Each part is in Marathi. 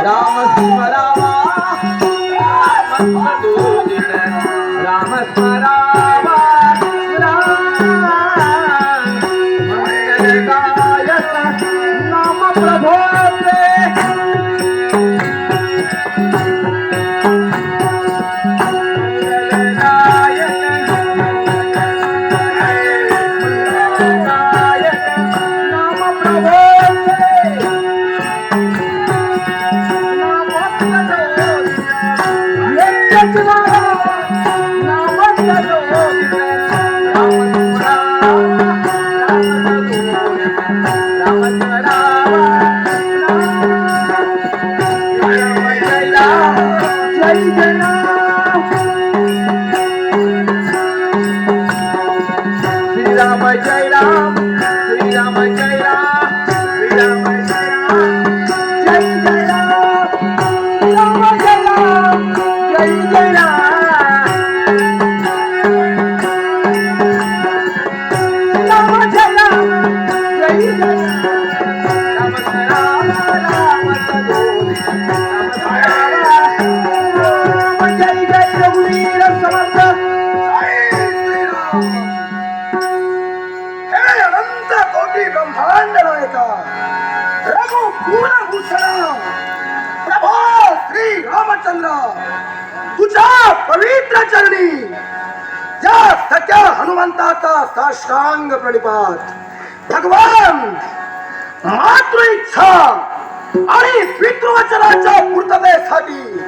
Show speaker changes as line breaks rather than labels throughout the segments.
राम स्मरावा राम मधुदिन राम स्मरावा मंगल गायक नाम प्रभोचे तुझ्या पवित्र चरणी या सख्या हनुमंताचा साष्टांग प्रणिपात भगवान मातृ इच्छा आणि पितृवचनाच्या पूर्ततेसाठी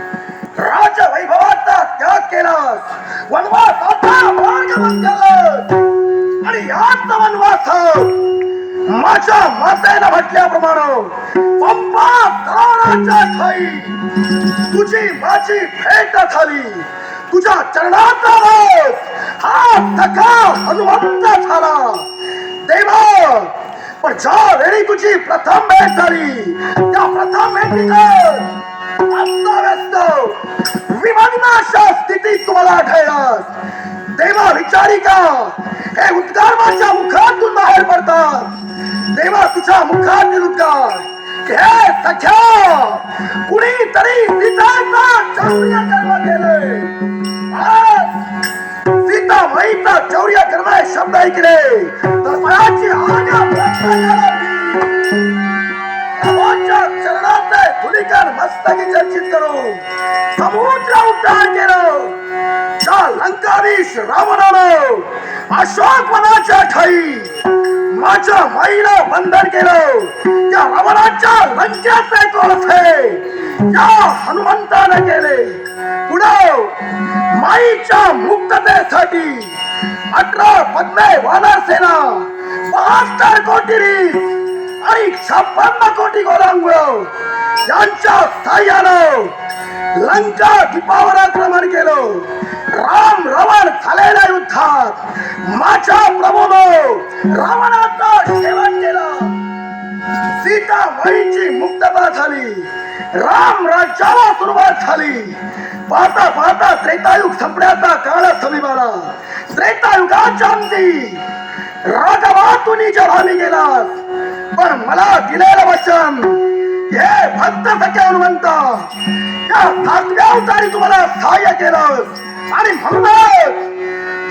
राज वैभवाचा त्याग केलास वनवासाचा मार्ग बंधलास आणि याच वनवासात माझ्या मातेने म्हटल्याप्रमाणे पंपा ताराच्या ठाई तुझी माझी भेट झाली तुझ्या चरणाचा वास हा सखा हनुमंत झाला देवा पण ज्या वेळी तुझी प्रथम भेट झाली त्या प्रथम भेटीत अस्ताव्यस्त विमग्नाशा स्थितीत तुम्हाला आढळलास देवा विचारिका हे उद्गार माझ्या मुखातून बाहेर पडतात देवा तुझ्या मुखातील उद्गार हे सख्या कुणीतरी सीताचा चौर्य कर्म केले सीता माईचा चौर्य कर्म शब्द ऐकले तर मनाची आज्ञा चरणाचे धुलीकर मस्तकी चर्चित करून समुद्र उद्धार केलं त्या लंकाधीश रावणानं अशोक वनाच्या ठाई माझ्या माईला बंधन केलं त्या रावणाच्या लंकेचे कोळसे या हनुमंताने केले पुढे माईच्या मुक्ततेसाठी 18 पद्मे वानर सेना 72 कोटी रीस आणि 56 कोटी गोलांगुळ यांच्या साह्यानं लंका दीपावर आक्रमण केलं राम रावण झालेल्या युद्धात माझ्या प्रभूनं रावणाचा शेवट केला सीता माईची मुक्तता झाली राम राज्याला सुरुवात झाली पाहता पाहता त्रेतायुग संपण्याचा काळ समीप आला त्रेतायुगाच्या अंती राघवा तू जन्मी गेलास पण मला दिलेलं वचन हे भक्त सख्या हनुमंता या 7व्या अवतारी तुम्हाला सहाय्य केलं आणि म्हणूनच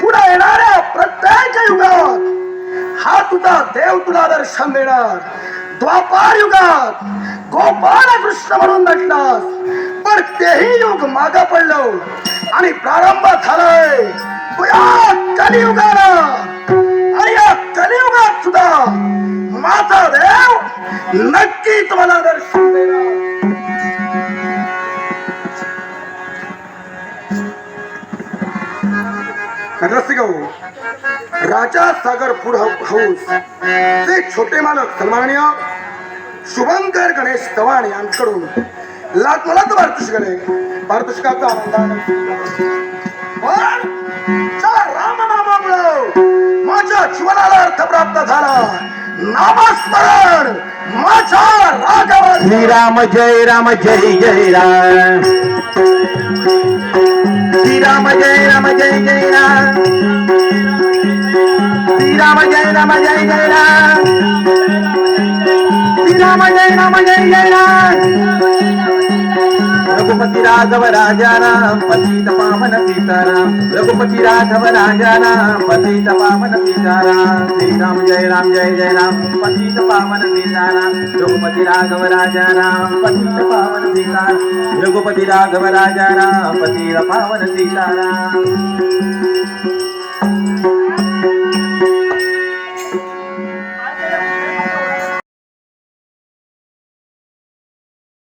पुढे येणाऱ्या प्रत्येक युगात हा तुझा देव तुला दर्शन देणार द्वापार युगात गोपाल कृष्ण म्हणून नटलास पण तेही युग माग पडलं आणि प्रारंभ झालाय तुझ्या कलियुगाला आणि या कलियुगात सुद्धा माझा देव नक्की तुम्हाला दर्शन देणार राजा सागर फूड हाऊस चे छोटे मालक सन्माननीय शुभंकर गणेश चव्हाण यांच्याकडून लाख मला तर पारितोषिकाचा रामनामामुळे माझ्या जीवनाला अर्थ प्राप्त झाला नामस्मरण माझ्या राघवा
श्रीराम जय राम जय जय राम श्रीराम जय राम जय जय राम श्रीराम जय राम जय जय राम श्रीराम जय राम जय जय राम रघुपती राघव राजा राम पतित पावन सीताराम रघुपती राघव राजा राम पतित पावन सीताराम श्रीराम जय राम जय जय राम पतित पावन सीताराम रघुपती राघव राजा राम पतित पावन सीताराम रघुपती राघव राजा राम पतित पावन सीताराम